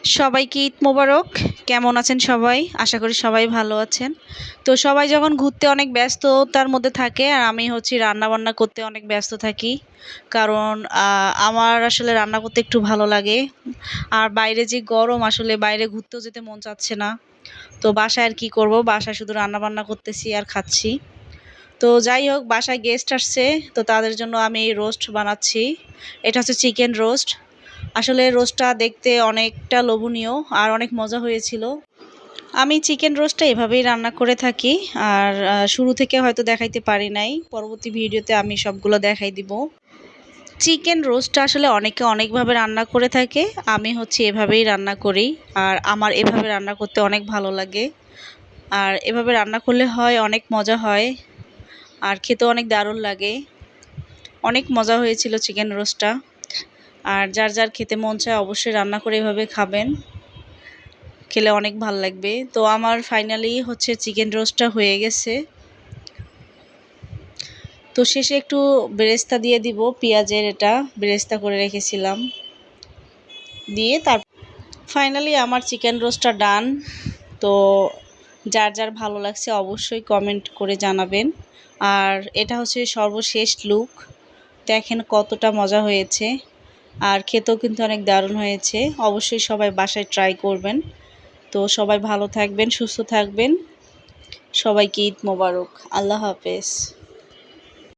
সবাইকে ঈদ মোবারক। কেমন আছেন সবাই? আশা করি সবাই ভালো আছেন। তো সবাই যখন ঘুরতে অনেক ব্যস্ততার মধ্যে থাকে আর আমি হচ্ছি রান্নাবান্না করতে অনেক ব্যস্ত থাকি। কারণ আমার আসলে রান্না করতে একটু ভালো লাগে। আর বাইরে যে গরম, আসলে বাইরে ঘুরতেও যেতে মন চাচ্ছে না। তো বাসায় আর কি করব, বাসায় শুধু রান্নাবান্না করতেছি আর খাচ্ছি। তো যাই হোক, বাসায় গেস্ট আসছে, তো তাদের জন্য আমি রোস্ট বানাচ্ছি। এটা হচ্ছে চিকেন রোস্ট। আসলে রোস্টটা দেখতে অনেকটা লোভনীয় আর অনেক মজা হয়েছিল। আমি চিকেন রোস্টটা এভাবেই রান্না করে থাকি। আর শুরু থেকে হয়তো দেখাইতে পারি নাই, পরবর্তী ভিডিওতে আমি সবগুলো দেখাই দিব। চিকেন রোস্টটা আসলে অনেকে অনেকভাবে রান্না করে থাকে, আমি হচ্ছে এভাবেই রান্না করি। আর আমার এভাবে রান্না করতে অনেক ভালো লাগে। আর এভাবে রান্না করলে হয় অনেক মজা হয়, আর খেতে অনেক দারুণ লাগে। অনেক মজা হয়েছিল চিকেন রোস্টটা। আর যার যার খেতে মন চায় অবশ্যই রান্না করে এভাবে খাবেন, খেলে অনেক ভাল লাগবে। তো আমার ফাইনালি হচ্ছে চিকেন রোস্টটা হয়ে গেছে। তো শেষে একটু বেরেস্তা দিয়ে দিব, পেঁয়াজের এটা বেরেস্তা করে রেখেছিলাম, দিয়ে তার ফাইনালি আমার চিকেন রোস্টটা ডান। তো যার যার ভালো লাগছে অবশ্যই কমেন্ট করে জানাবেন। আর এটা হচ্ছে সর্বশেষ লুক, দেখেন কতটা মজা হয়েছে। আর খেতেও কিন্তু অনেক দারুণ হয়েছে। অবশ্যই সবাই বাসায় ট্রাই করবেন। তো সবাই ভালো থাকবেন, সুস্থ থাকবেন। সবাইকে ঈদ মোবারক। আল্লাহ হাফেজ।